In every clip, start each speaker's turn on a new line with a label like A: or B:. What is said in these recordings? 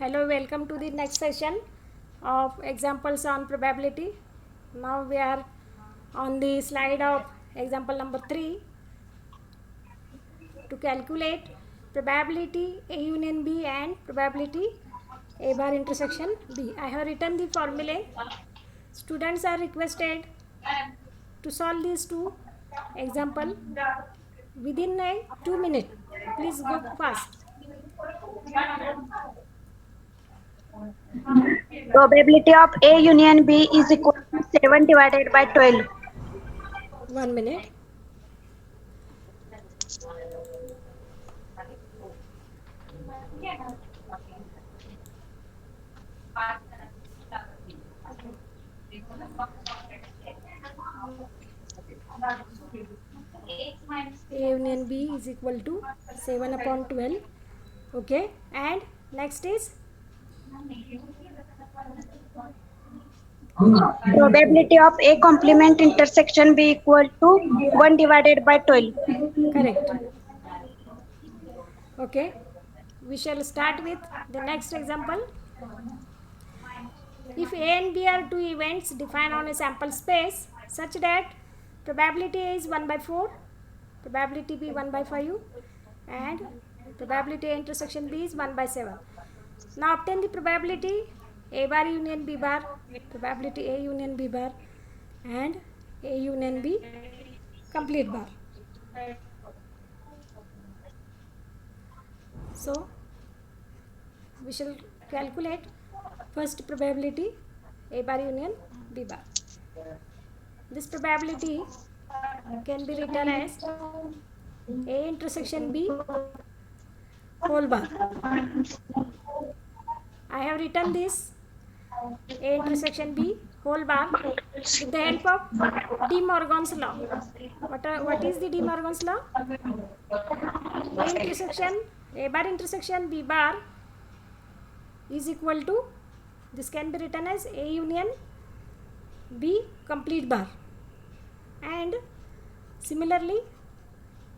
A: Hello, welcome to the next session of examples on probability. Now we are on the slide of example number 3 to calculate probability A union B and probability A bar intersection B. I have written the formulae. Students are requested to solve these two example within a 2 minute. Please go fast.
B: Probability of A union B is equal to 7 divided by 12.
A: 1 minute. A union B is equal to 7 upon 12. Okay, and next is
B: Probability of A complement intersection B equal to 1 divided by 12.
A: correct. Okay, we shall start with the next example. If A and B are two events defined on a sample space such that probability A is 1 by 4, probability B 1 by 5, and probability A intersection B is 1 by 7. Now obtain the probability A bar union B bar, probability A union B bar, and A union B complete bar. So we shall calculate first probability A bar union B bar. This probability can be written as A intersection B whole bar. I have written this A intersection B whole bar with the help of De Morgan's law. What is the De Morgan's law? A bar intersection B bar is equal to, this can be written as A union B complete bar, and similarly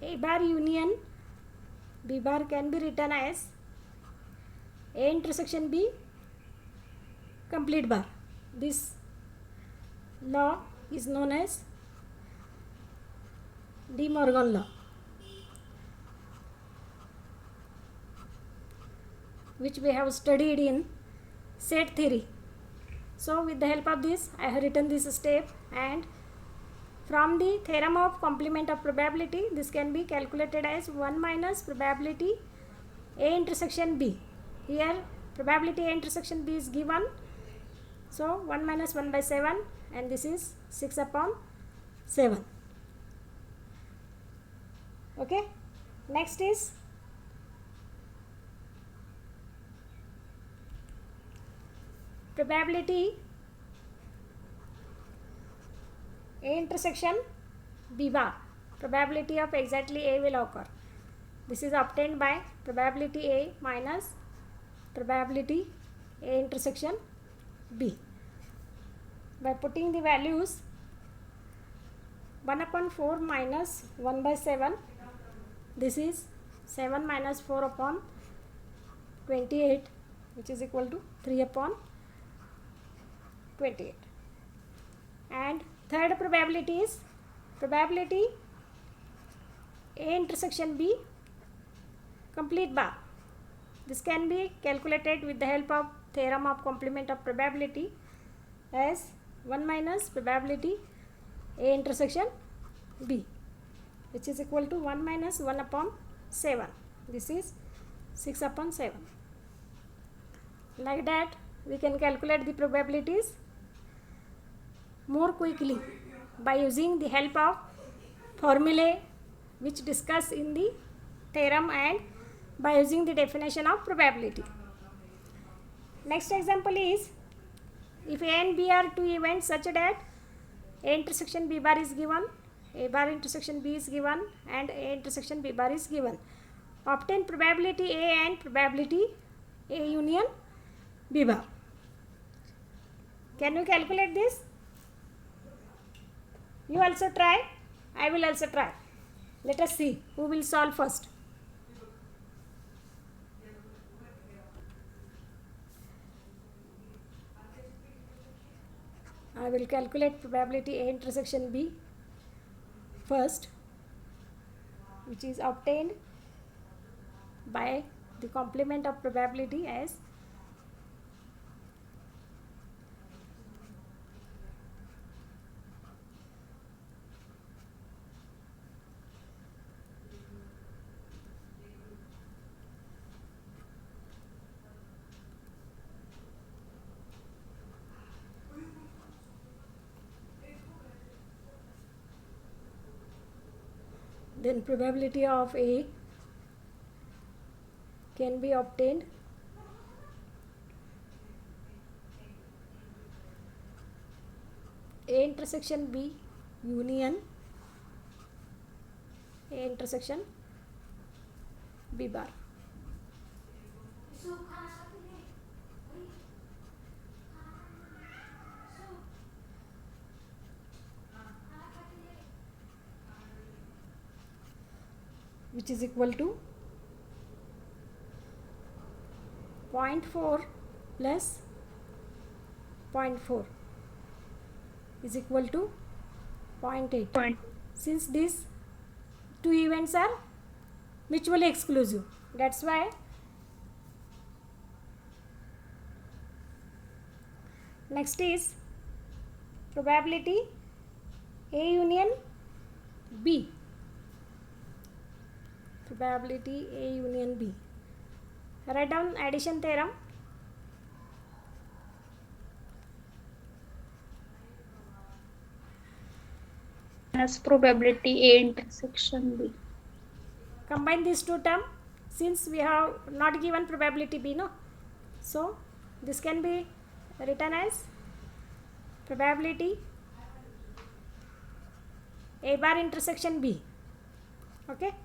A: A bar union B bar can be written as A intersection B complete bar. This law is known as De Morgan law, which we have studied in set theory. So with the help of this I have written this step, and from the theorem of complement of probability, this can be calculated as 1 minus probability A intersection B. Here probability A intersection B is given, so 1 minus 1 by 7, and this is 6 upon 7. Okay, next is probability A intersection B bar. Probability of exactly A will occur. This is obtained by probability A minus probability A intersection B. By putting the values 1 upon 4 minus 1 by 7, this is 7 minus 4 upon 28, which is equal to 3 upon 28. And third probability is probability A intersection B complete bar. This can be calculated with the help of theorem of complement of probability as 1 minus probability A intersection B, which is equal to 1 minus 1 upon 7. This is 6 upon 7. Like that we can calculate the probabilities more quickly by using the help of formulae which discuss in the theorem, and by using the definition of probability. Next example is, if A and B are two events such that A intersection B bar is given, A bar intersection B is given, and A intersection B bar is given. Obtain probability A and probability A union B bar. Can you calculate this? You also try. I will also try. Let us see who will solve first. I will calculate probability A intersection B first, which is obtained by the complement of probability as then probability of A can be obtained A intersection B union A intersection B bar. Which is equal to 0.4 plus 0.4 is equal to 0.8. Since these two events are mutually exclusive, that's why next is probability A union B. Probability A union B. Write down addition theorem.
B: As probability A intersection B.
A: Combine these two terms since we have not given probability B, no? So this can be written as probability A bar intersection B. Okay?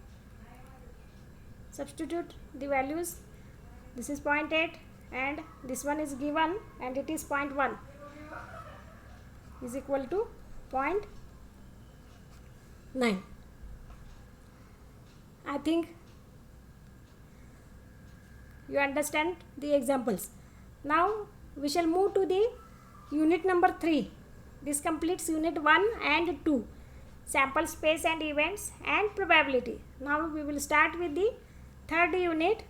A: Substitute the values. This is 0.8 and this one is given and it is 0.1 is equal to 0.9. I think you understand the examples. Now we shall move to the unit number 3. This completes unit 1 and 2, sample space and events and probability. Now we will start with the third unit,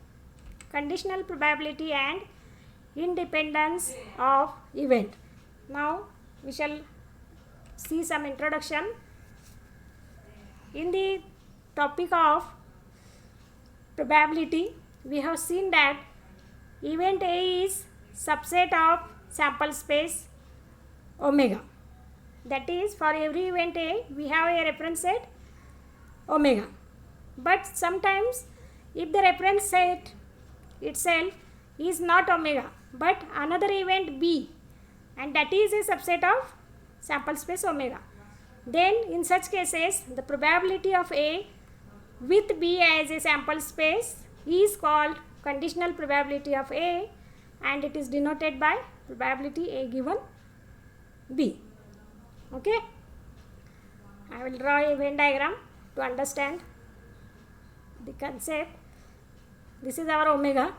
A: conditional probability and independence of event. Now we shall see some introduction. In the topic of probability, we have seen that event A is subset of sample space omega. That is, for every event A, we have a reference set omega. But sometimes if the reference set itself is not omega but another event B, and that is a subset of sample space omega, then in such cases the probability of A with B as a sample space is called conditional probability of A, and it is denoted by probability A given B. Okay, I will draw a Venn diagram to understand the concept. This is our omega.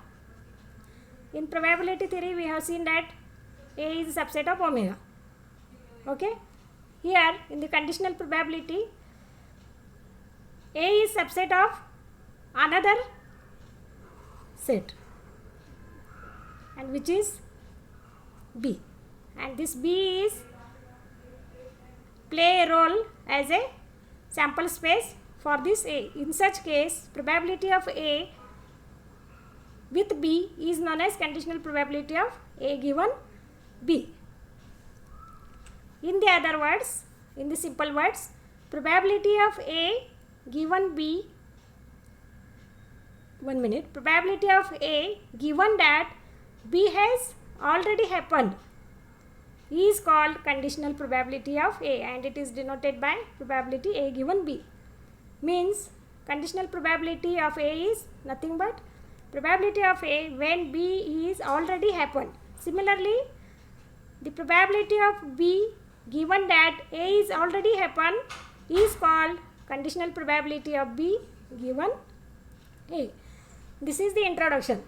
A: In probability theory, we have seen that A is a subset of omega. Okay, here in the conditional probability, A is subset of another set, and which is B, and this B is play a role as a sample space for this A. In such case, probability of A with B is known as conditional probability of A given B. In the other words, in the simple words, probability of A given B, probability of A given that B has already happened is called conditional probability of A, and it is denoted by probability A given B. Means conditional probability of A is nothing but probability of A when B is already happened. Similarly, the probability of B given that A is already happened is called conditional probability of B given A. This is the introduction.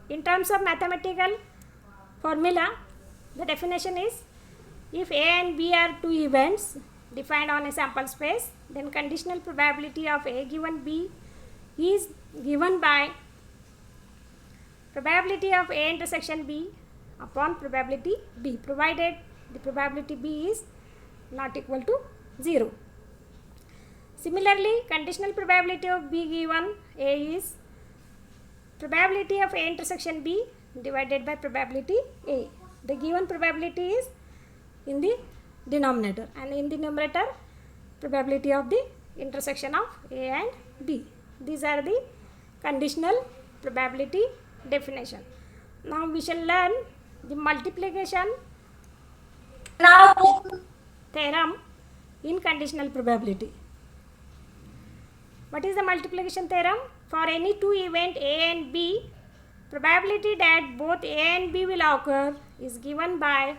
A: In terms of mathematical formula, the definition is If A and B are two events defined on a sample space, then conditional probability of A given B is given by probability of A intersection B upon probability B, provided the probability B is not equal to 0. Similarly, conditional probability of B given A is probability of A intersection B divided by probability A. The given probability is in the denominator, and in the numerator probability of the intersection of A and B. These are the conditional probability definition. Now we shall learn the multiplication theorem in conditional probability. What is the multiplication theorem? For any two event A and B, probability that both A and B will occur is given by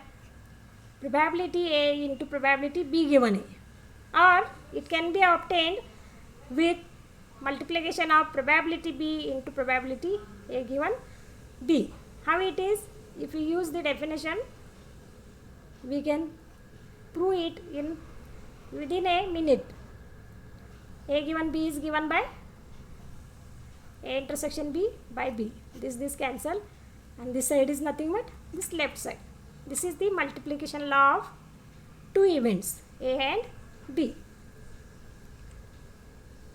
A: probability A into probability B given A, or it can be obtained with multiplication of probability B into probability A given B. How it is? If we use the definition, we can prove it in within a minute. A given B is given by A intersection B by B. This cancel, and this side is nothing but this left side. This is the multiplication law of two events A and B.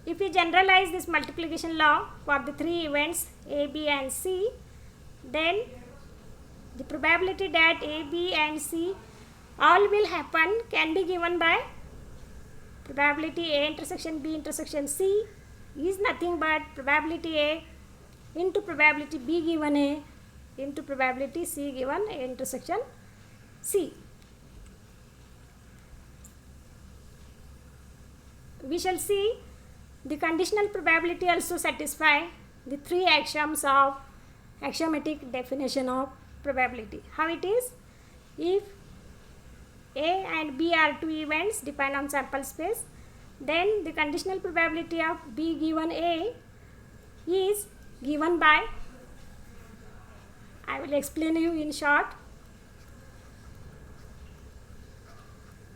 A: If we generalize this multiplication law for the three events A, B and C, then the probability that A, B and C all will happen can be given by probability A intersection B intersection C is nothing but probability A into probability B given A into probability C given A intersection C. We shall see the conditional probability also satisfy the three axioms of axiomatic definition of probability. How it is? If A and B are two events defined on sample space, then the conditional probability of B given A is given by, I will explain you in short,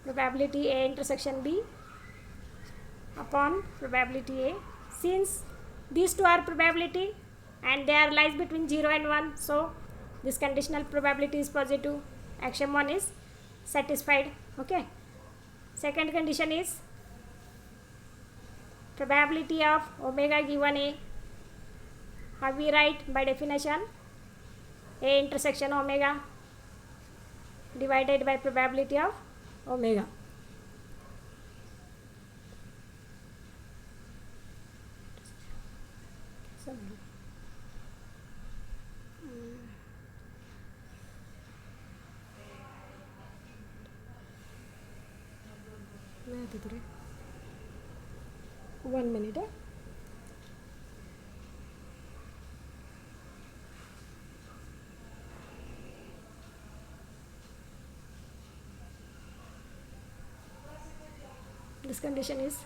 A: probability A intersection B upon probability A. Since these two are probability and they are lies between 0 and 1, so this conditional probability is positive. Axiom 1 is satisfied. Okay. Second condition is probability of omega given A. How we write by definition? A intersection omega divided by probability of omega. One minute. This condition is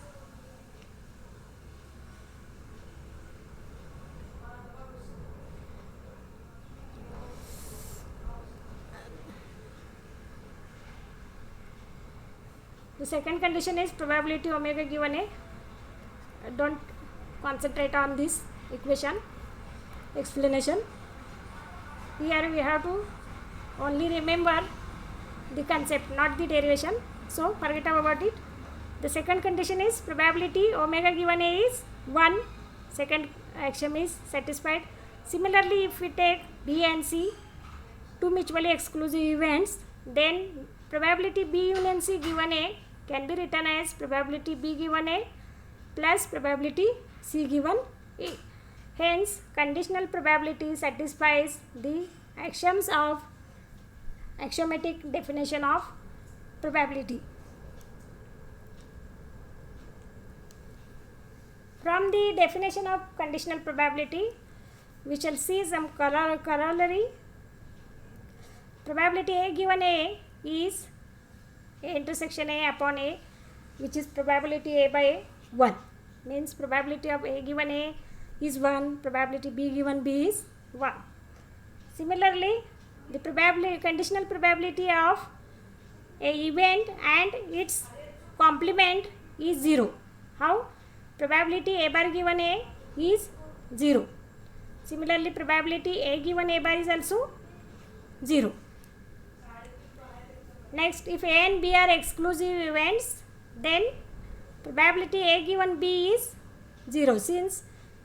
A: the second condition is probability omega given A. Don't concentrate on this equation explanation. Here we have to only remember the concept, not the derivation, so forget about it. The second condition is probability omega given A is 1. Second axiom is satisfied. Similarly, if we take B and C, two mutually exclusive events, then probability B union C given A can be written as probability B given A plus probability C given A. Hence, conditional probability satisfies the axioms of axiomatic definition of probability. From the definition of conditional probability, we shall see some corollary. Probability A given A is A intersection A upon A, which is probability A by 1. Means probability of A given A is 1, probability B given B is 1. Similarly, the conditional probability of a event and its complement is 0. How? Probability A bar given A is 0. Similarly, probability A given A bar is also 0. Next, if A and B are exclusive events, then probability A given B is 0, since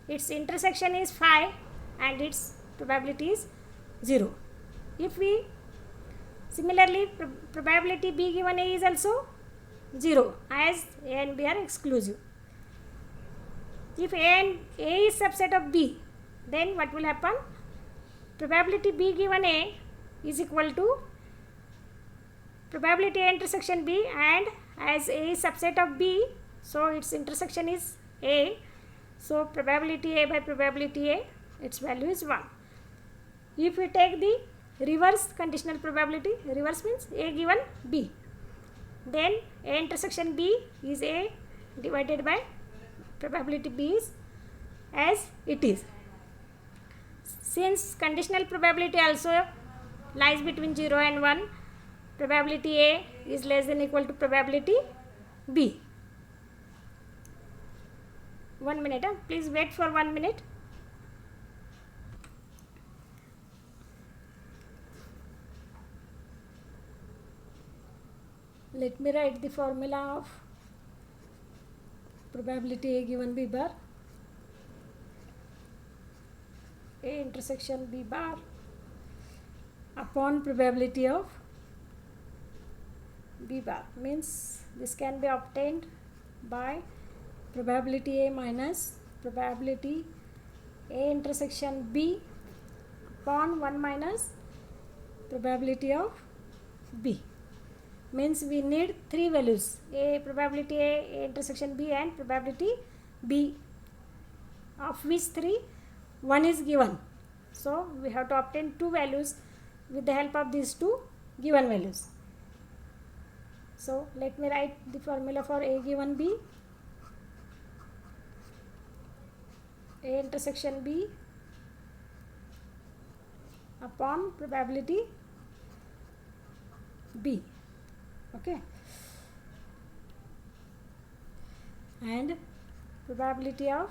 A: its intersection is phi and its probability is 0. If we similarly probability B given A is also 0, as A and B are exclusive. If A is subset of B, then what will happen? Probability B given A is equal to probability A intersection B, and as A is subset of B, so its intersection is A, so probability A by probability A, its value is 1. If we take the reverse conditional probability, reverse means A given B, then A intersection B is A divided by probability B is as it is. Since conditional probability also lies between 0 and 1, probability A is less than equal to probability B. 1 minute, please wait for 1 minute. Let me write the formula of probability A given B bar. A intersection B bar upon probability of B bar, means this can be obtained by probability A minus probability A intersection B upon 1 minus probability of B. Means we need 3 values, probability A intersection B and probability B, of which 3, 1 is given. So we have to obtain 2 values with the help of these 2 given values. So let me write the formula for A given B. A intersection B upon probability B. Okay, and probability of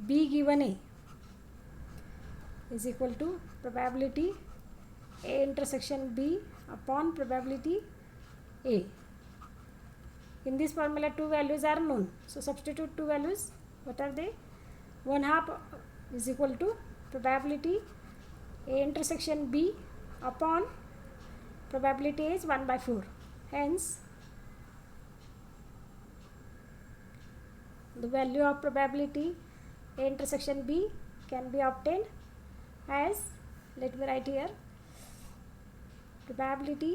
A: B given A is equal to probability A intersection B upon probability A. In this formula 2 values are known, so substitute 2 values. What are they? 1/2 is equal to probability A intersection B upon probability is 1/4. Hence, the value of probability A intersection B can be obtained as, let me write here, probability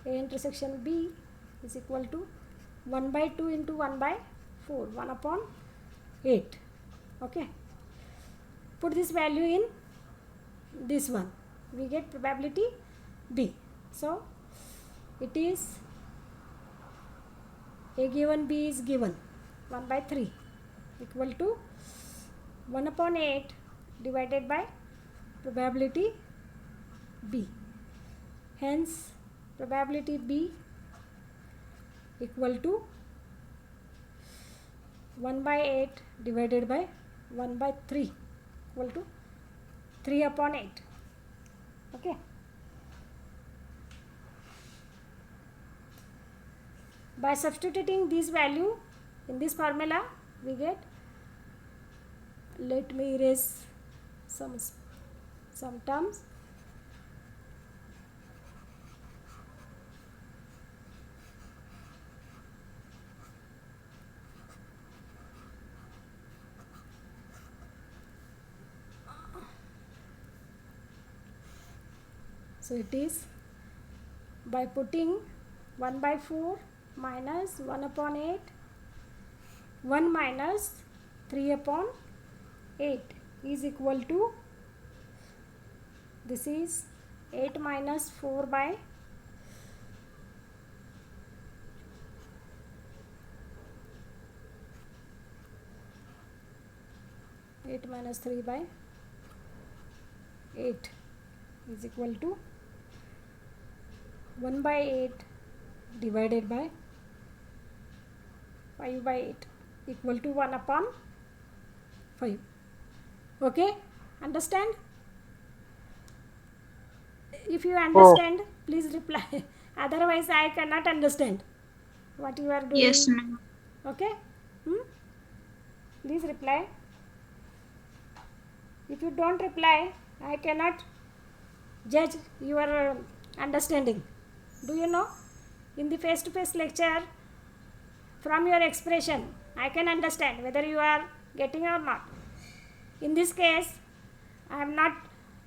A: A intersection B is equal to 1/2 into 1/4, 1/8. Okay, put this value in this one, we get probability B. So it is A given B is given 1/3 equal to 1/8 divided by probability B. Hence probability B equal to 1/8 divided by 1/3 equal to 3/8. Okay, by substituting this value in this formula, we get, let me erase some terms. So it is by putting 1/4 minus 1/8, 1 minus 3/8 is equal to, this is 8 minus 4 by 8 minus 3 by 8 is equal to 1/8 divided by 5/8 equal to 1/5. Okay, understand? If you understand, please reply. Otherwise I cannot understand what you are doing.
C: Yes, ma'am.
A: Okay, please reply. If you don't reply, I cannot judge your understanding. Do you know, in the face to face lecture, from your expression I can understand whether you are getting or not. In this case I am not,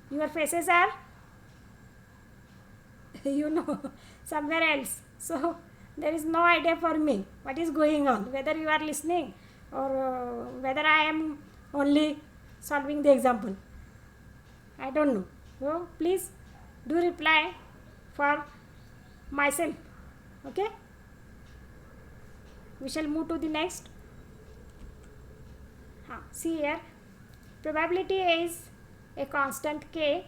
A: your faces are you know, somewhere else, so there is no idea for me what is going on, whether you are listening or whether I am only solving the example. I don't know. So please do reply for myself. Okay, we shall move to the next. See here, probability is a constant k,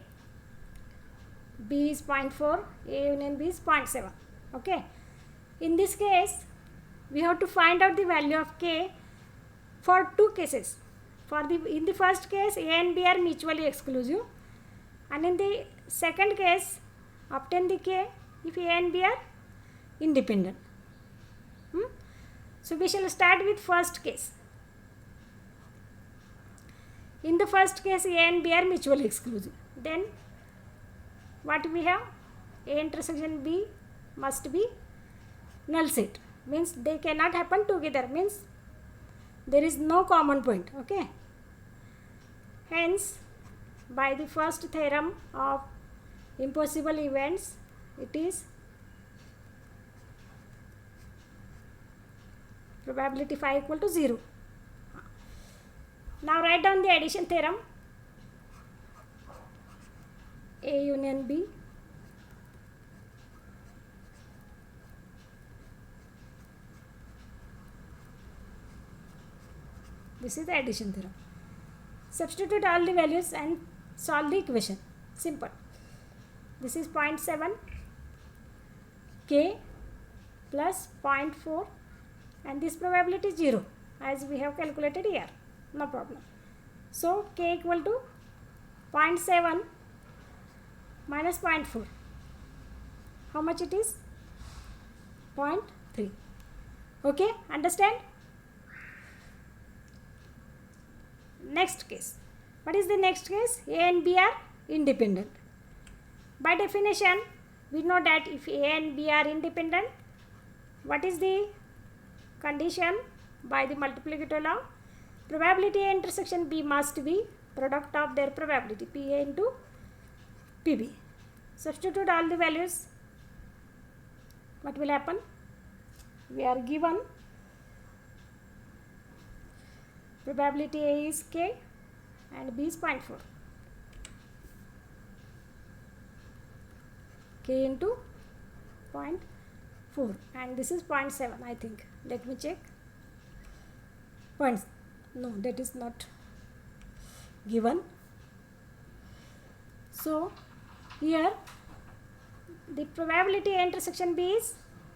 A: b is 0.4, a union b is 0.7. Okay, in this case we have to find out the value of k for two cases. In the first case, a and b are mutually exclusive, and in the second case obtain the k if a and b are independent. So we shall start with first case. In the first case, a and b are mutually exclusive. Then what we have? A intersection b must be null set, means they cannot happen together, means there is no common point. Okay, hence by the first theorem of impossible events, it is probability phi equal to 0. Now write down the addition theorem. A union b this is the addition theorem. Substitute all the values and solve the equation. Simple. This is 0.7 k plus 0.4 and this probability is 0 as we have calculated here. No problem. So k equal to 0.7 minus 0.4. How much it is? 0.3. Okay, understand? Next case. What is the next case? A and b are independent. By definition, we know that if a and b are independent, what is the condition? By the multiplicative law, probability A intersection b must be product of their probability pa into pb. Substitute all the values. What will happen? We are given probability A is k and b is 0.4. K into 0.4 and this is 0.7, I think. Let me check. No, that is not given. So here the probability A intersection b is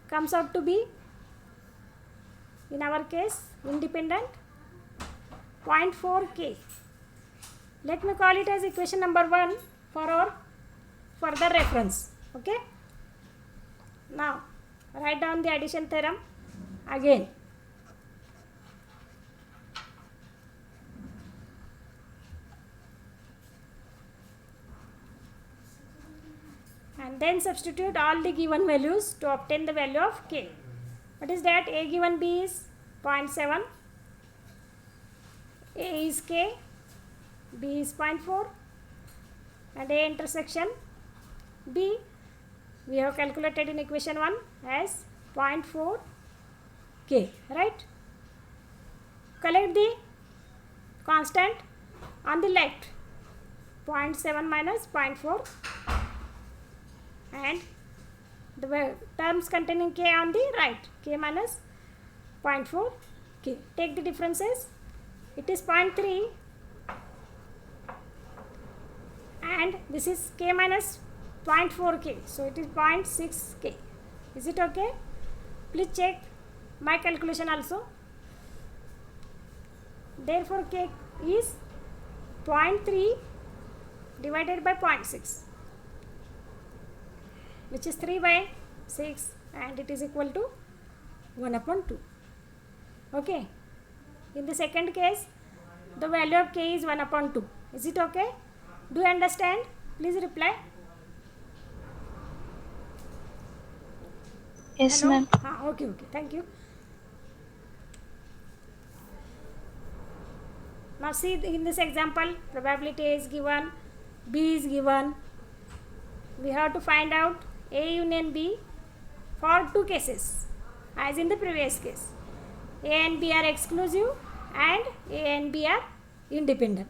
A: comes out to be, in our case, independent, 0.4 k. Let me call it as equation number 1 for our further reference. Okay, now write down the addition theorem again. And then substitute all the given values to obtain the value of k. What is that? A given b is 0.7, A is k, b is 0.4 and A intersection b we have calculated in equation 1 as 0.4 k, right? Collect the constant on the left, 0.7 minus 0.4 and the terms containing k on the right, k minus 0.4 k. Take the differences. It is 0.3 and this is k minus 0.4k, so it is 0.6k. Is it okay? Please check my calculation also. Therefore k is 0.3 divided by 0.6, which is 3 by 6, and it is equal to 1/2. Okay. In the second case, the value of k is 1/2. Is it okay? Do you understand? Please reply.
B: Yes,
A: Hello?
B: ma'am.
A: Okay, thank you. Now see, in this example, probability A is given, B is given. We have to find out A union B for two cases, as in the previous case. A and B are exclusive and A and B are independent.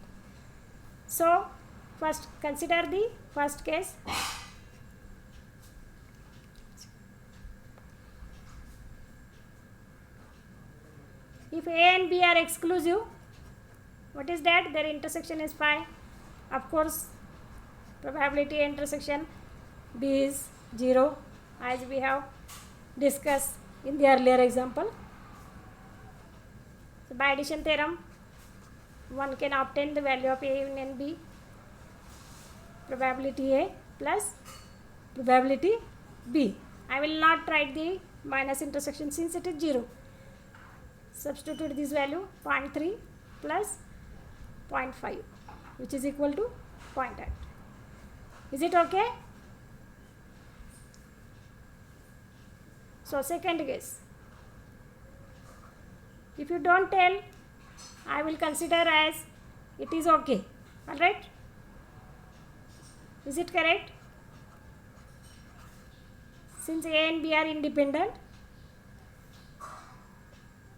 A: So first consider the first case. If A and B are exclusive, what is that? Their intersection is 5. Of course, probability intersection B is 0, as we have discussed in the earlier example. So by addition theorem, one can obtain the value of A union B, probability A plus probability B. I will not write the minus intersection since it is 0. Substitute this value 0.3 plus 0.5, which is equal to 0.8. Is it okay? So second case, if you don't tell, I will consider as it is okay. Alright? Is it correct? Since A and B are independent,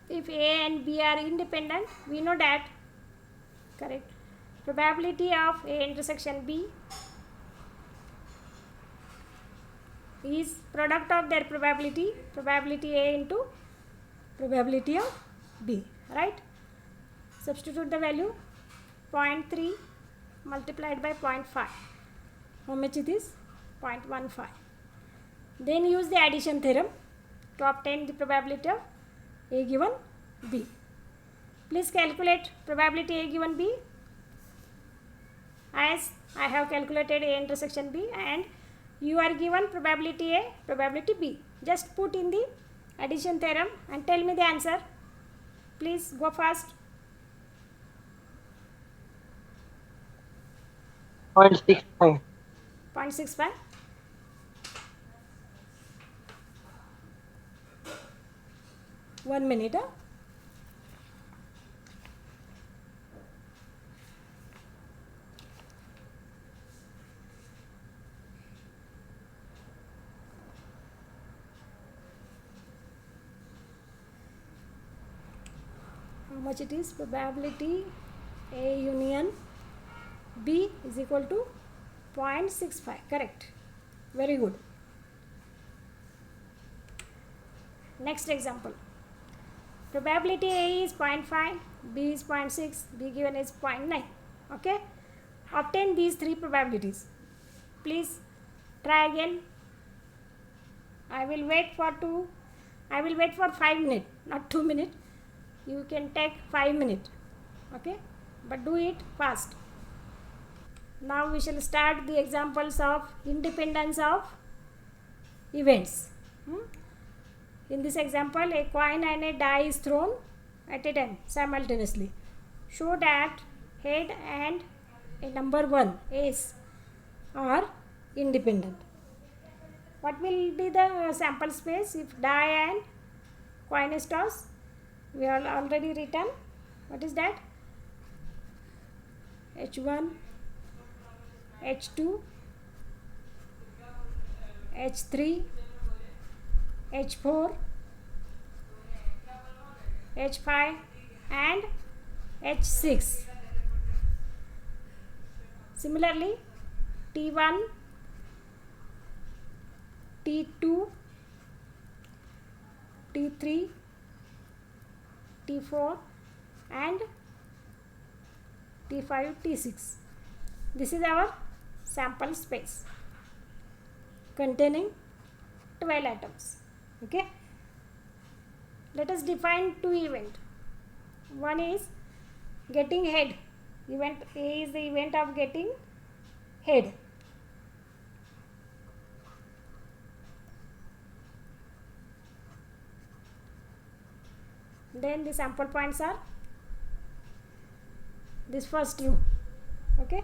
A: if A and B are independent, we know that, correct, probability of A intersection B is product of their probability A into probability of B, right? Substitute the value 0.3 multiplied by 0.5. How much it is? 0.15. Then use the addition theorem to obtain the probability of A given B. Please calculate probability A given B, as I have calculated A intersection B and you are given probability A, probability B. Just put in the addition theorem and tell me the answer. Please go fast.
C: 0.65.
A: 0.65. One minute. How much it is? Probability A union B is equal to 0.65. Correct. Very good. Next example. Probability A is 0.5, B is 0.6, B given is 0.9. Okay. Obtain these three probabilities. Please try again. I will wait for 5 minutes, not 2 minutes. You can take 5 minutes. Okay. But do it fast. Now we shall start the examples of independence of events. In this example, a coin and a die is thrown at a time simultaneously. Show that head and a number 1, ace, are independent. What will be the sample space if die and coin is tossed? We have already written. What is that? H1, H2, H3, H4, H5 and H6. Similarly, T1, T2, T3, T4 and T5, T6. This is our sample space. containing 12 atoms. Okay, let us define two events. One is getting head. Event A is the event of getting head. Then the sample points are this first row. Okay,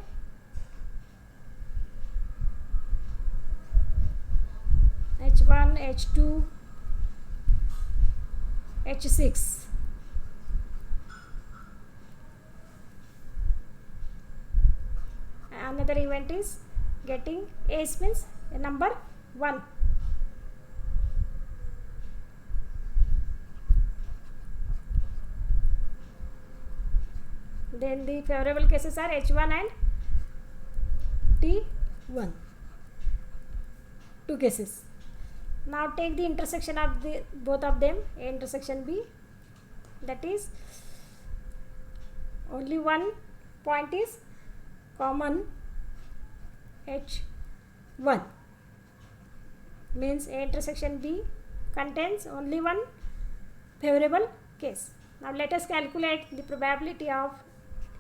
A: H1, H2, H6. Another event is getting ace, means a number 1. Then the favorable cases are H1 and T1. Two cases. Now take the intersection of the both of them, A intersection B. That is, only one point is common, H1, means A intersection B contains only one favorable case. Now let us calculate the probability of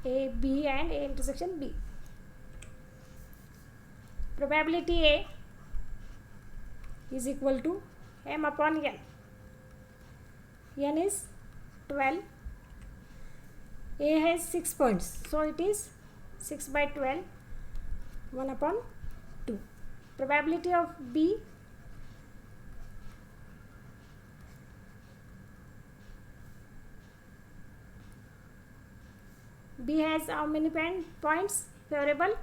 A: A, B and A intersection B. Probability A is equal to M upon N. N is 12. A has 6 points, so it is 6 by 12, 1 upon 2. Probability of B has how many points favorable?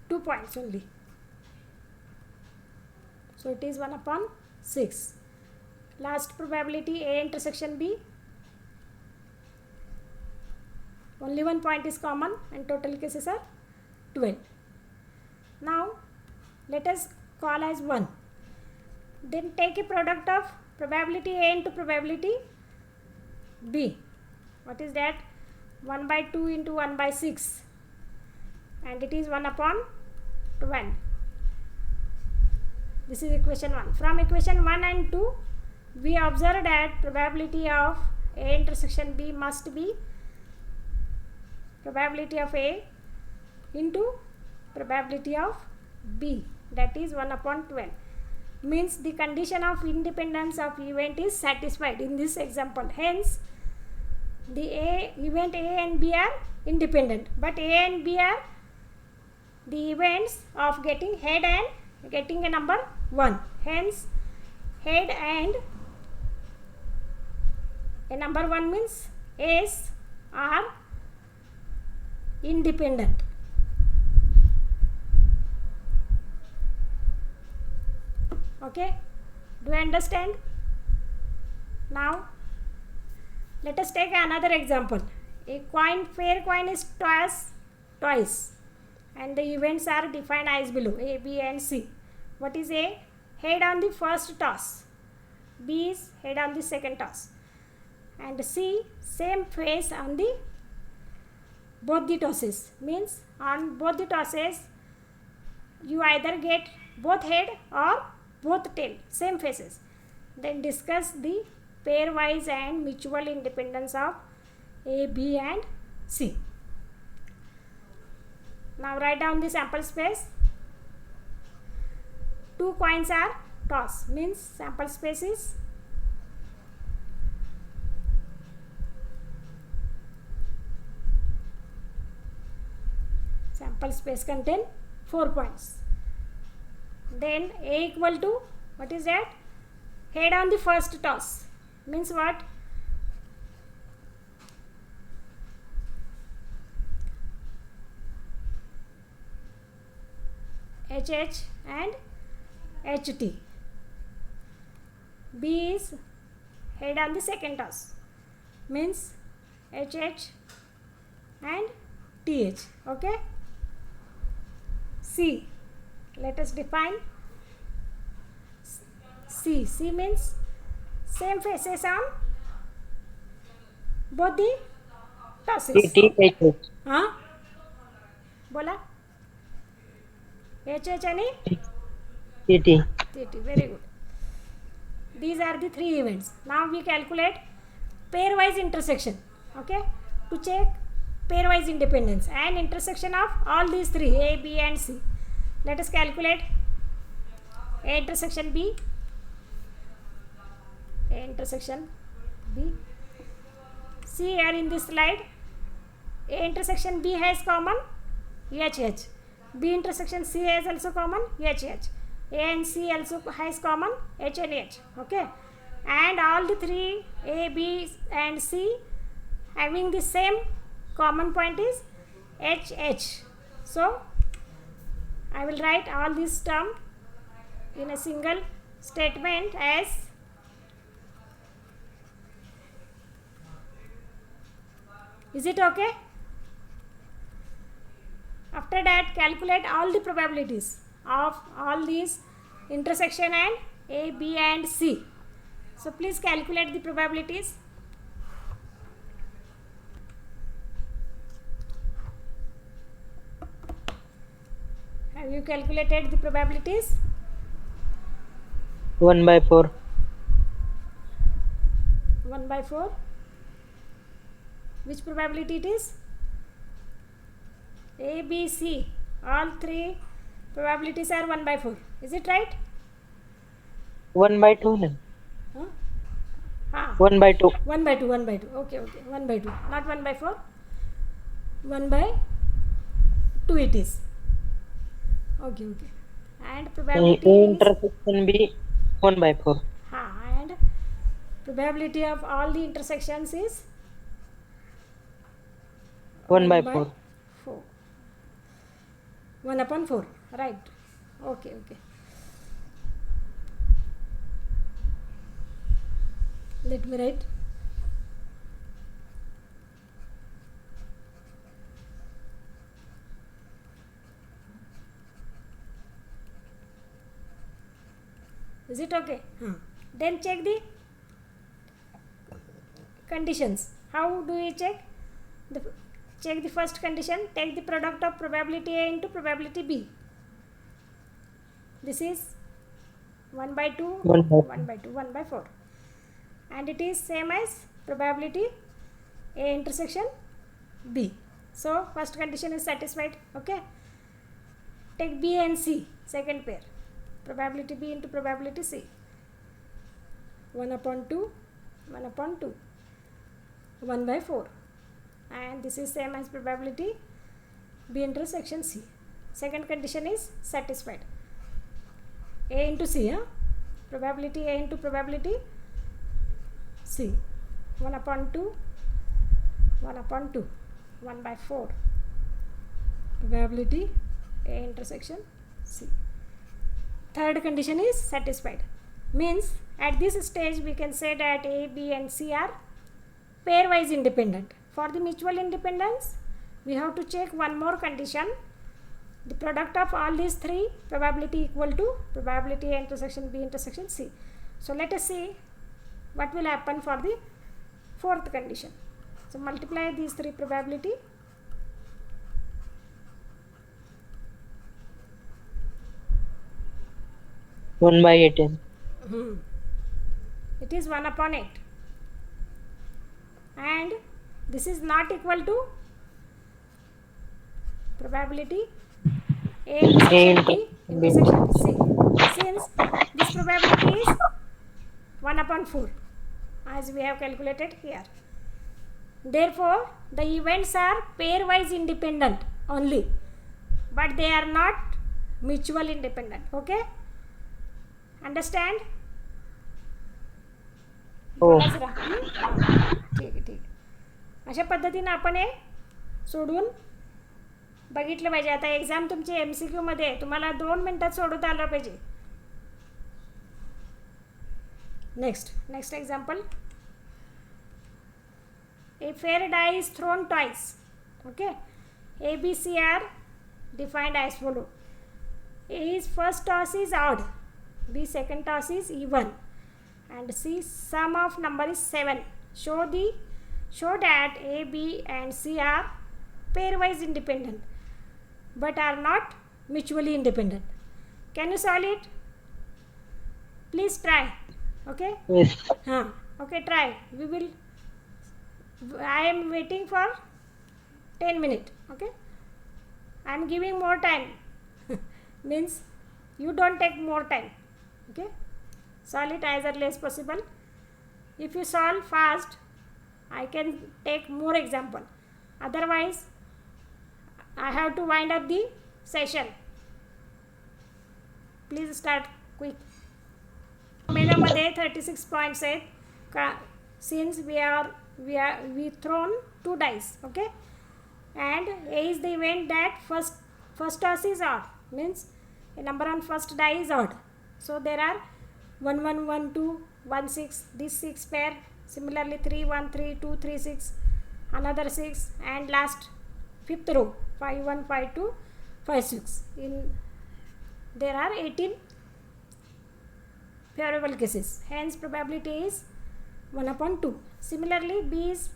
A: 2 points only. So it is 1 upon 6. Last probability, A intersection B. Only 1 point is common and total cases are 12. Now let us call as 1. Then take a product of probability A into probability B. What is that? 1 by 2 into 1 by 6. And it is 1 upon 12. This is equation 1. From equation 1 and 2, we observe that probability of A intersection B must be probability of A into probability of B, that is 1 upon 12. Means the condition of independence of event is satisfied in this example. Hence, the event A and B are independent, but A and B are the events of getting head and getting a number 1. Hence, head and a number 1 means A's are independent. Okay, do you understand? Now let us take another example. A fair coin is tossed twice and the events are defined as below, A, B and C. What is A? Head on the first toss. B is head on the second toss. And C, same face on the both the tosses. Means on both the tosses you either get both head or both tail, same faces. Then discuss the pairwise and mutual independence of A, B and C. Now write down the sample space. 2 coins are tossed, means sample space is contain 4 points. Then A equal to, what is that? Head on the first toss. Means what? HH and HT. B is head on the second toss. Means HH and TH. Okay. C. Let us define C. C means same faces on both the tosses.
C: TTHH.
A: हां बोला. HH आणि
C: TT.
A: TT. Very good. These are the three events. Now we calculate pairwise intersection. Okay, to check pairwise independence and intersection of all these three, A, B and C. Let us calculate A intersection B. A intersection B. See here in this slide, A intersection B has common HH. B intersection C has also common HH. A and C also has common H and H. Okay, and all the three A, B and C having the same common point is HH. So I will write all this term in a single statement as is it okay? After that, calculate all the probabilities of all these intersection and A, B and C. So please calculate the probabilities. Have you calculated the probabilities?
C: 1/4.
A: 1/4. Which probability it is? A, B, C. All three probabilities are 1/4. Is it right?
C: 1/2. No?
A: Huh? Ah.
C: 1/2.
A: 1/2. 1/2. Okay, okay. 1/2. Not 1/4. 1/2 it is. Okay, okay. And
C: A
A: probability is
C: intersection B 1/4.
A: and probability of all the intersections is
C: 1/4.
A: 4. 1/4. Right. Okay, okay. Let me write. Is it okay? Then check the conditions. How do we check? Check the first condition. Take the product of probability A into probability B. This is 1/2, 1/2, 1/4. And it is same as probability A intersection B. So first condition is satisfied. Okay. Take B and C, second pair. Probability B into probability C. 1/2, 1/2, 1/4. And this is same as probability B intersection C. Second condition is satisfied. A into C. Probability A into probability C. 1/2, 1/2, 1/4. Probability A intersection C. Third condition is satisfied. Means at this stage we can say that A, B and C are pairwise independent. For the mutual independence, we have to check one more condition. The product of all these three probability equal to probability A intersection B intersection C. So let us see what will happen for the fourth condition. So multiply these three probability.
C: One by 18.
A: It is 1/8. And this is not equal to probability A intersection B intersection C. Since this probability is 1/4 as we have calculated here. Therefore, the events are pairwise independent only, but they are not mutual independent. Okay? Understand?
C: हो.
A: ठीक आहे ठीक आहे. अशा पद्धतीनं आपण हे सोडून बघितलं पाहिजे. आता एक्झाम तुमची MCQ मध्ये आहे, तुम्हाला 2 मिनिटात सोडवता आलं पाहिजे. Next example. A fair die is thrown twice. Okay, A, B, C are defined as follow. A's first toss is odd, B second toss is even, and C sum of number is 7. Show the show that A, B and C are pairwise independent but are not mutually independent. Can you solve it? Please try. Okay?
C: Yes.
A: Okay, try. I am waiting for 10 minutes. Okay? I am giving more time. Means you don't take more time. Okay? Solve it as early as possible. If you solve fast, I can take more example. Otherwise, I have to wind up the session. Please start quick. Omega मध्ये 36 points आहेत. Since we thrown 2 dice, okay, and A is the event that first toss is odd, means a number on first die is odd. So there are 1 1 1 2 1 6, this 6 pair. Similarly 3 1 3 2 3 6, another 6, and last fifth row 5 1 5 2 5 6. There are 18 favorable cases. Hence probability is 1/2. Similarly B's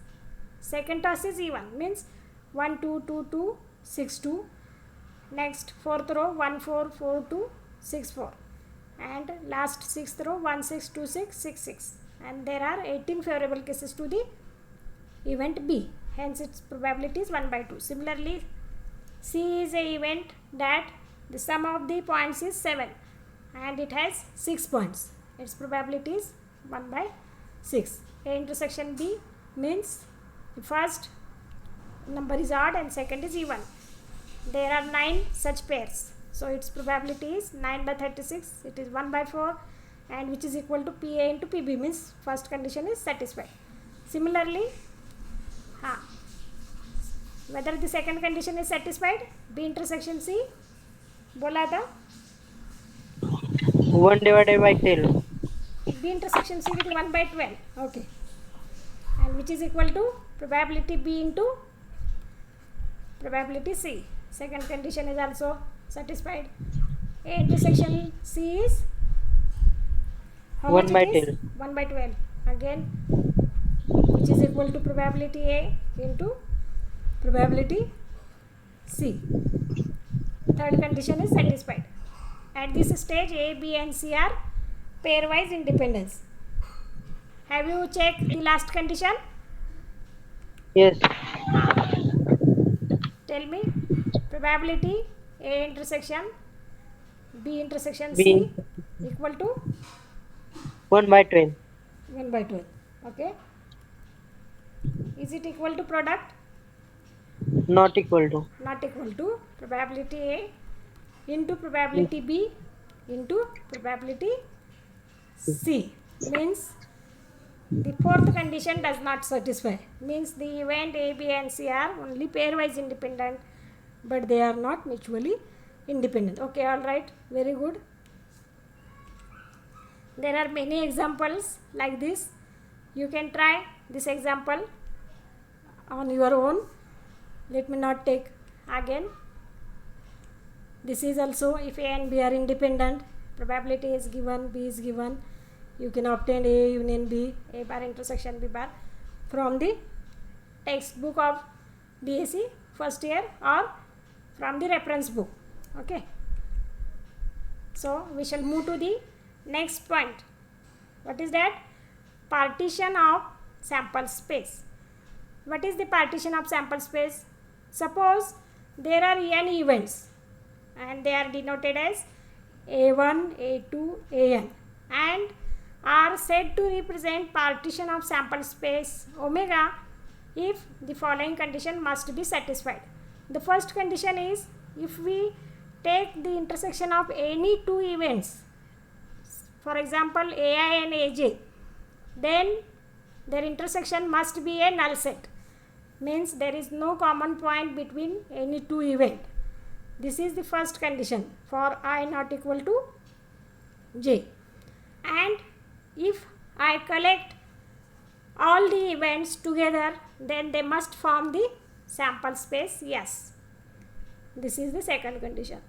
A: second toss is even, means 1 2 2 2 6 2. Next fourth row 1 4 4 2 6 4, and last sixth row 1 6 2 6 6 6, and there are 18 favorable cases to the event B. Hence its probability is 1/2. Similarly C is a event that the sum of the points is 7 and it has 6 points. Its probability is 1/6. A intersection B means the first number is odd and second is even. There are 9 such pairs. So its probability is 9/36. It is 1/4, and which is equal to PA into PB, means first condition is satisfied. Similarly, whether the second condition is satisfied, B intersection C, बोला था
C: 1 divided by 10.
A: B intersection C will be 1/12. Okay, and which is equal to probability B into probability C. Second condition is also satisfied. A intersection C is how
C: 1
A: much
C: by
A: it is?
C: 10.
A: 1/12 again, which is equal to probability A into probability C. Third condition is satisfied. At this stage A, B and C are pairwise independence. Have you checked the last condition?
C: Yes.
A: Tell me, probability A intersection B intersection
C: B
A: C equal to
C: 1/12.
A: 1/12. Okay. Is it equal to product?
C: Not equal to.
A: Not equal to. Probability A into probability B into probability C, means the fourth condition does not satisfy. Means the event A, B and C are only pairwise independent, but they are not mutually independent. Okay, all right, very good. There are many examples like this. You can try this example on your own. Let me not take again. This is also if A and B are independent, probability is given, B is given. You can obtain A union B, A bar intersection B bar from the textbook of BSc first year or from the reference book. Okay. So we shall move to the next point. What is that? Partition of sample space. What is the partition of sample space? Suppose there are n events and they are denoted as A1, A2, An, and are said to represent partition of sample space omega if the following condition must be satisfied. The first condition is if we take the intersection of any two events, for example Ai and Aj, then their intersection must be a null set, means there is no common point between any two events. This is the first condition for I not equal to j. And if I collect all the events together, then they must form the sample space S. This is the second condition.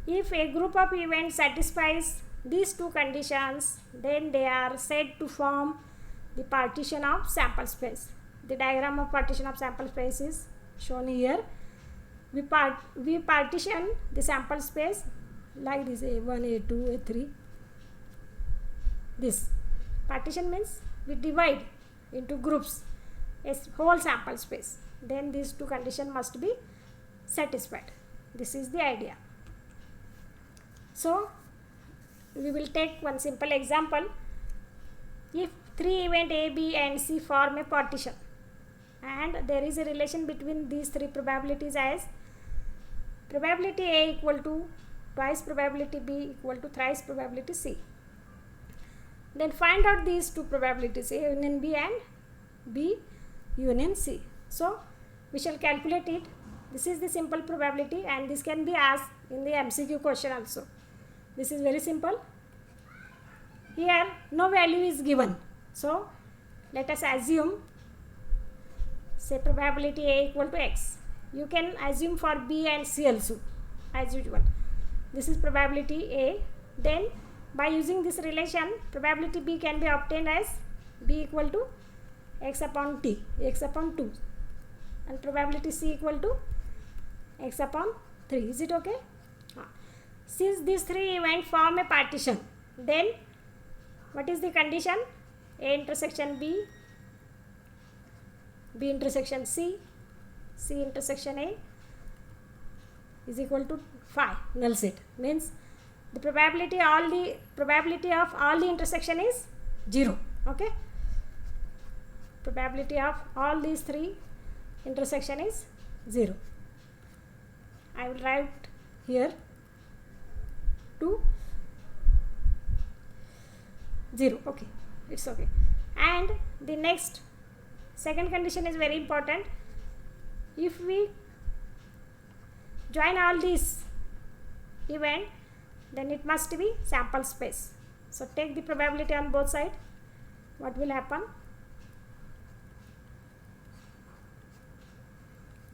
A: If a group of events satisfies these two conditions, then they are said to form the partition of sample space. the diagram of partition of sample space is shown here. We partition the sample space like this: A1, A2, A3. This partition means we divide into groups a whole sample space. Then these two conditions must be satisfied. This is the idea. So we will take one simple example. If three events A, B and C form a partition, and there is a relation between these three probabilities as probability A equal to twice probability B equal to thrice probability C. Then find out these two probabilities, A union B and B union C. So we shall calculate it. This is the simple probability, and this can be asked in the MCQ question also. This is very simple. Here no value is given. So let us assume, say probability A equal to X. You can assume for B and C also as usual. This is probability A. Then by using this relation, probability B can be obtained as B equal to X upon T, X upon 2, and probability C equal to X upon 3. Is it okay? Since these three events form a partition, then what is the condition? A intersection B, B intersection C, C intersection A is equal to phi, null set. Means the probability of all the intersection is 0. Okay, probability of all these three intersection is 0. I will write here 2 0. Okay, it's okay. And the next second condition is very important. If we join all these events, then it must be sample space. So take the probability on both sides. What will happen?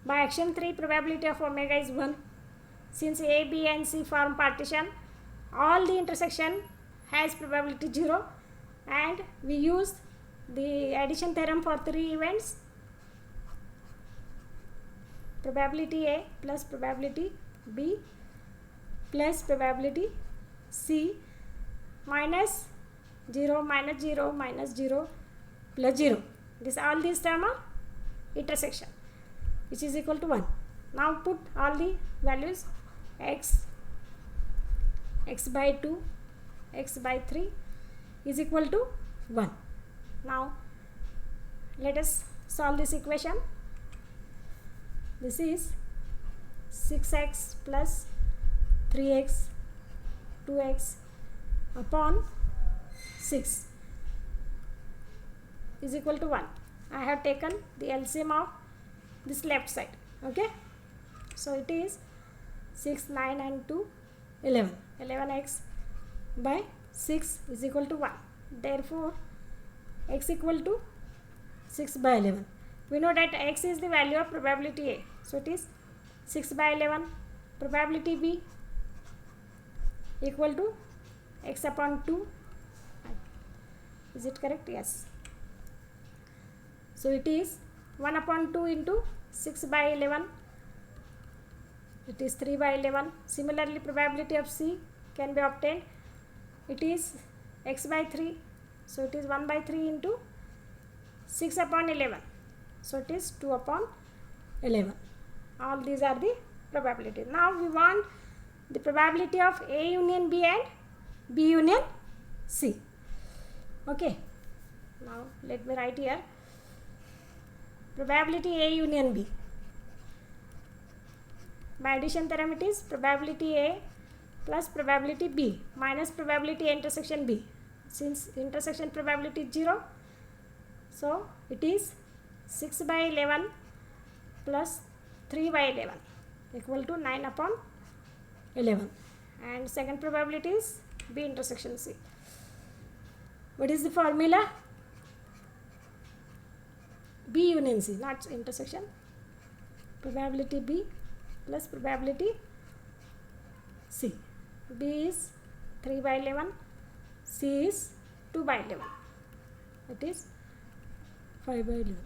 A: By action 3, probability of omega is 1. Since A, B and C form partition, all the intersection has probability 0, and we use the addition theorem for 3 events. Probability A plus probability B plus probability C minus 0 minus 0 minus 0 plus 0. All these terms are intersection, which is equal to 1. Now put all the values: x, x by 2, x by 3 is equal to 1. Now let us solve this equation. This is 6x plus 3x 2x upon 6 is equal to 1. I have taken the LCM of this left side. Okay, so it is 6, 9 and 2, 11. 11x by 6 is equal to 1. Therefore x equal to 6 by 11. We know that x is the value of probability A, so it is 6 by 11. Probability B equal to x upon 2. Is it correct? Yes. So it is 1 upon 2 into 6 by 11. It is 3 by 11. Similarly, probability of C can be obtained. It is x by 3. So it is 1 by 3 into 6 upon 11. So it is 2 upon 11. All these are the probability. Now we want the probability of A union B and B union C. Okay. Now let me write here probability A union B. By addition theorem, it is probability A plus probability B minus probability A intersection B. Since intersection probability is 0, so it is 6 by 11 plus 3 by 11 equal to 9 upon 11. And second probability is B intersection C. What is the formula? B union C, not intersection. Probability B plus probability C. B is 3 by 11, C is 2 by 11. It is 5 by 11.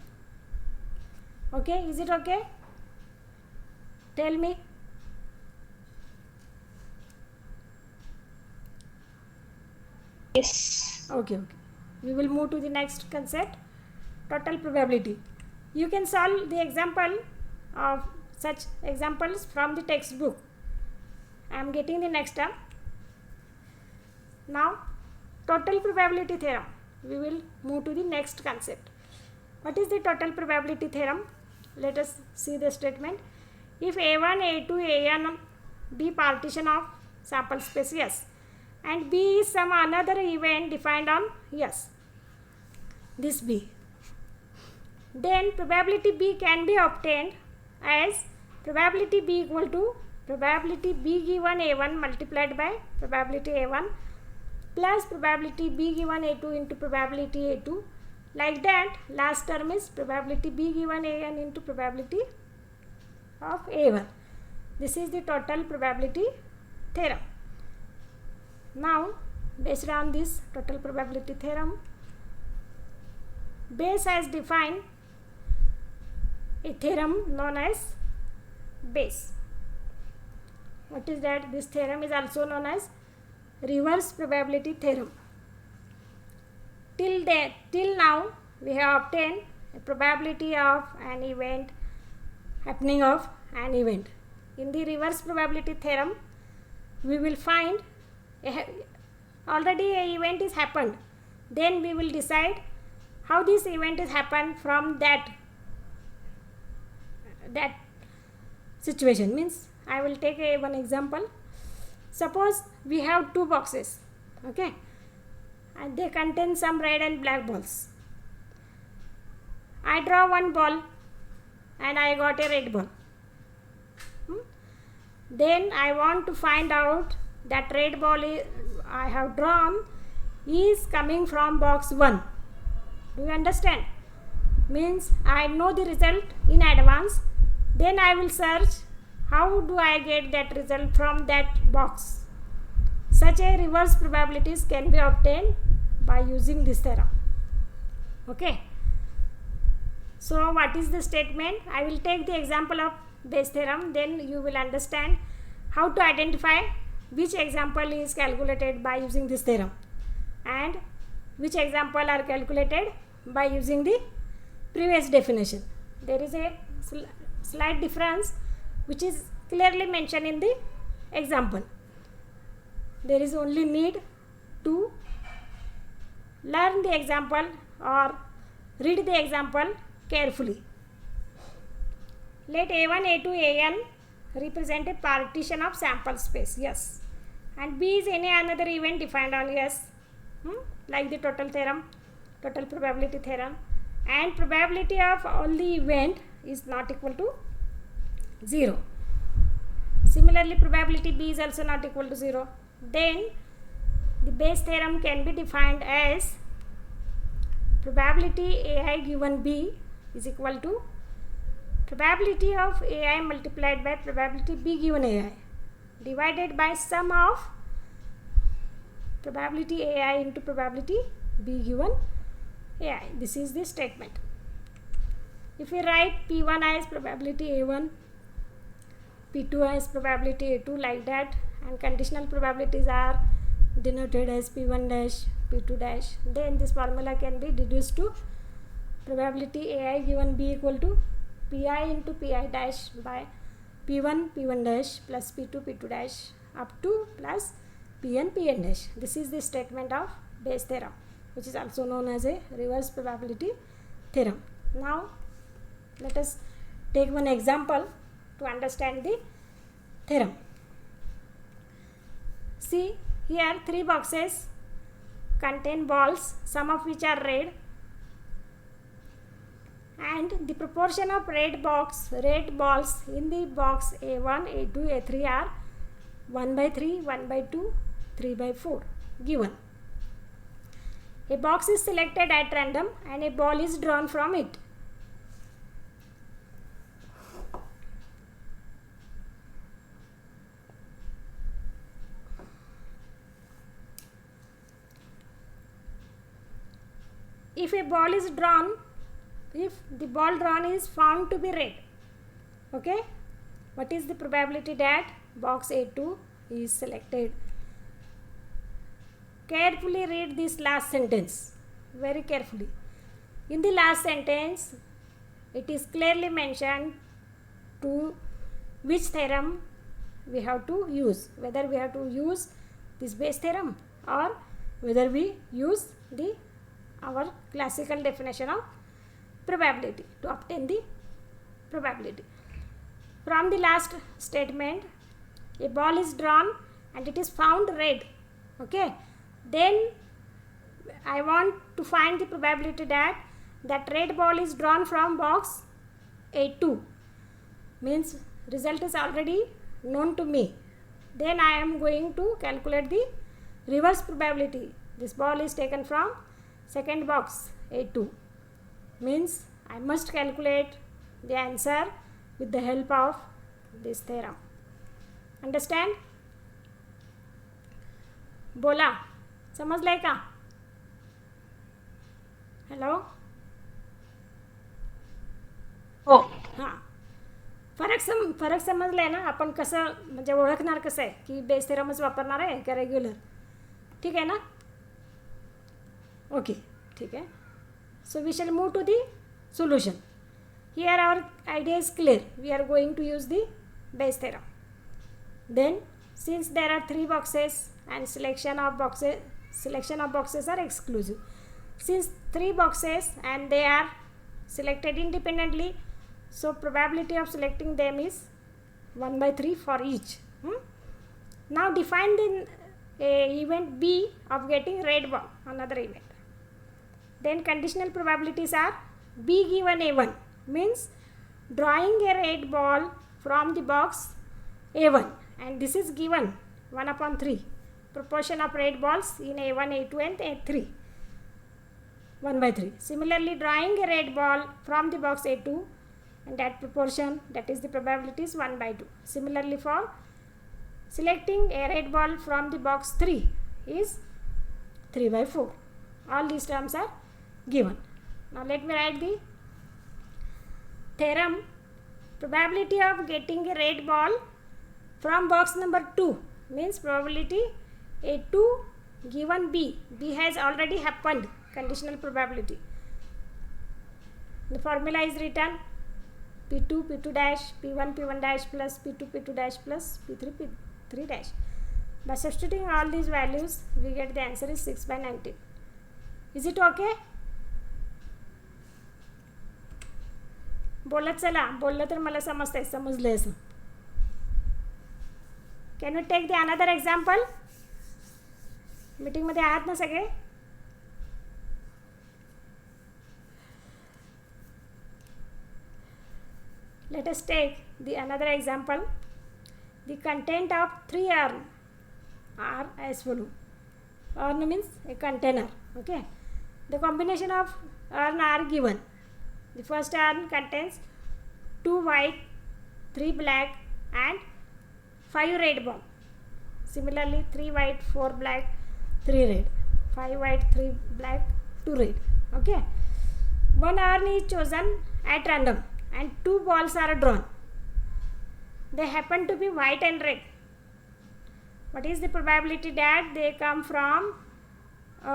A: Okay, is it okay? Tell me.
B: Yes.
A: Okay. We will move to the next concept, total probability. You can solve the example of such examples from the textbook. I am getting the next term. Now, total probability theorem. We will move to the next concept. What is the total probability theorem? Let us see the statement. If A1, A2, An be partition of sample space S and B is some another event defined on S, this B, then probability B can be obtained as probability B equal to probability B given A1 multiplied by probability A1 plus probability B given A2 into probability A2. Like that, last term is probability B given An into probability of A1. This is the total probability theorem. Now, based on this total probability theorem, Bayes has defined a theorem known as Bayes. What is that? This theorem is also known as reverse probability theorem. Till now, we have obtained a probability of an event, happening of an event. In the reverse probability theorem, we will find already an event is happened. Then we will decide how this event is happened from that situation. Means I will take one example. Suppose we have two boxes, okay, and they contain some red and black balls. I draw one ball and I got a red ball. Then I want to find out that red ball I have drawn is coming from box 1. Do you understand? Means I know the result in advance. Then I will search how do I get that result from that box. Such a reverse probabilities can be obtained by using this theorem. Okay. So what is the statement? I will take the example of Bayes theorem, then you will understand how to identify which example is calculated by using this theorem and which example are calculated by using the previous definition. There is a slight difference which is clearly mentioned in the example. There is only need to learn the example or read the example carefully. Let A1, A2, An represent a partition of sample space, yes, and B is any another event defined on yes, like the total probability theorem, and probability of all the event is not equal to 0. Similarly, probability B is also not equal to 0. Then the Bayes theorem can be defined as probability AI given B is equal to probability of AI multiplied by probability B given AI divided by sum of probability AI into probability B given AI. This is the statement. If we write P1 as probability A1, P2 as probability A2 like that, and conditional probabilities are denoted as P1 dash, P2 dash, then this formula can be deduced to probability AI given B equal to Pi into Pi dash by P1 P1 dash plus P2 P2 dash up to plus Pn Pn dash. This is the statement of Bayes theorem, which is also known as a reverse probability theorem. Now let us take one example to understand the theorem. See, here 3 boxes contain balls, some of which are red, and the proportion of red balls in the box A1, A2, A3 are 1 by 3, 1 by 2, 3 by 4 given. A box is selected at random and a ball is drawn from it. If a ball is drawn if the ball drawn is found to be red. Okay, what is the probability that box A2 is selected? Carefully read this last sentence, very carefully. In the last sentence, it is clearly mentioned to which theorem we have to use, whether we have to use this Bayes theorem or whether we use our classical definition of probability to obtain the probability. From the last statement, a ball is drawn and it is found red. Okay, then I want to find the probability that red ball is drawn from box A2, means result is already known to me. Then I am going to calculate the reverse probability. This ball is taken from second box A2, means I must calculate the answer with the help of this theorem. Understand? बोला, समजलंय का? Hello,
B: हो.
A: हां, फरक समजलाय ना? आपण कसं म्हणजे ओळखणार कसं आहे की बेस थेरमच वापरणार आहे का रेग्युलर? ठीक आहे ना? ओके, ठीक आहे. So we shall move to the solution. Here our idea is clear. We are going to use the Bayes theorem. Then, since there are 3 boxes and selection of boxes are exclusive. Since 3 boxes and they are selected independently, so probability of selecting them is 1/3 for each. Now define the event B of getting red ball, another event. Then conditional probabilities are B given A1, means drawing a red ball from the box A1, and this is given 1/3 proportion of red balls in A1, A2 and A3, 1/3. Similarly, drawing a red ball from the box A2, and that proportion, that is the probability, is 1/2. Similarly, for selecting a red ball from the box 3 is 3/4. All these terms are given. Now let me write the theorem. Probability of getting a red ball from box number 2 means probability A2 given B. B has already happened, conditional probability. The formula is written P2 P2 dash P1 P1 dash plus P2 P2 dash plus P3 P3 dash. By substituting all these values, we get the answer is 6/19. Is it okay? बोलत चला, बोललं तर मला समजतंय, समजलंय असं. Can you take the another example? मीटिंगमध्ये आहात ना सगळे? Let us take the another example. The content of 3 urn are as follow. Urn means a container. Okay. The combination of urn are given. The first urn contains 2 white, 3 black and 5 red ball. Similarly, 3 white, 4 black, 3 red. 5 white, 3 black, 2 red. Okay. One urn is chosen at random and 2 balls are drawn. They happen to be white and red. What is the probability that they come from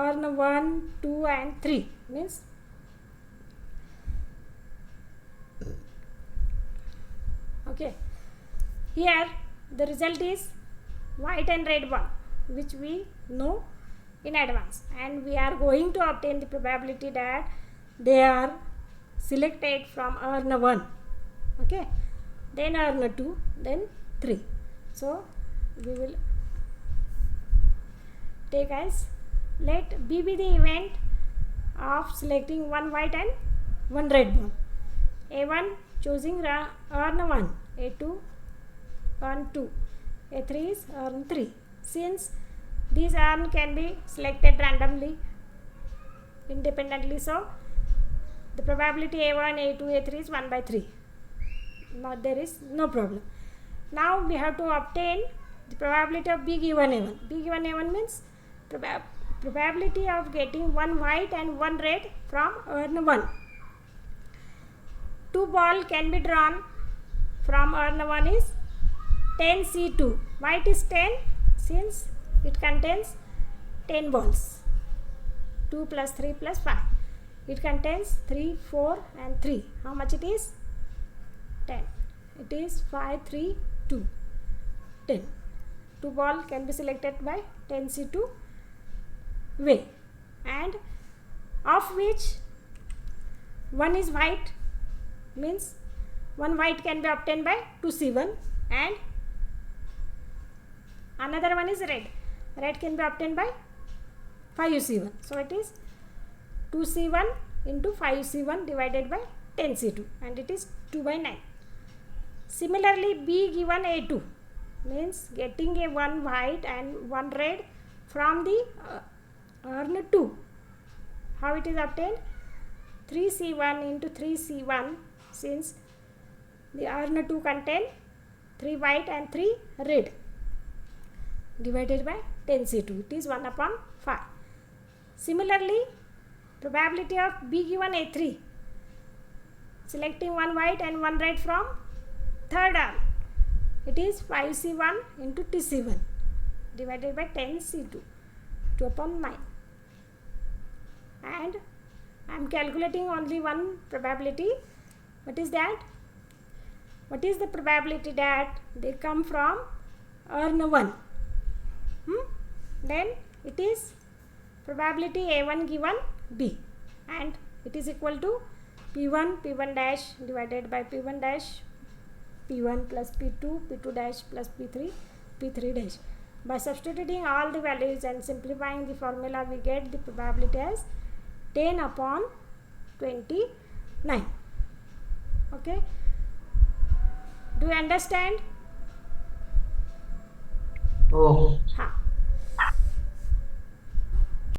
A: urn 1, 2 and 3? Means okay, here the result is white and red ball, which we know in advance, and we are going to obtain the probability that they are selected from urn 1, okay, then urn 2, then 3. So we will take as, let B be the event of selecting 1 white and 1 red ball. A1 choosing urn 1, A2 urn 2, A3 is urn 3. Since these urn can be selected randomly, independently, so the probability A1, A2, A3 is 1/3. Now there is no problem. Now we have to obtain the probability of B given A1. B given A1 means probability of getting 1 white and 1 red from urn 1. two ball can be drawn from urn 1 is 10C2. Why it is 10? Since it contains 10 balls. 2 plus 3 plus 5. It contains 3, 4 and 3. How much it is? 10. It is 5, 3, 2. 10. Two ball can be selected by 10C2 way, and of which one is white, means one white can be obtained by 2C1, and another one is red. Red can be obtained by 5C1. So it is 2C1 into 5C1 divided by 10C2, and it is 2 by 9. Similarly, B given A2 means getting a one white and one red from the urn 2. How it is obtained? 3C1 into 3C1, since the urn 2 contain 3 white and 3 red, divided by 10C2. It is 1 upon 5. Similarly, probability of B given A3, selecting one white and one red from third urn, it is 5C1 into TC1 divided by 10C2, 2 upon 9. And I am calculating only one probability. What is that? What is the probability that they come from urn 1? Then it is probability A1 given B, and it is equal to P1 P1 dash divided by P1 dash P1 plus P2 P2 dash plus P3 P3 dash. By substituting all the values and simplifying the formula, we get the probability as 10 upon 29. Okay, do you understand?
C: Oh.
A: हाँ.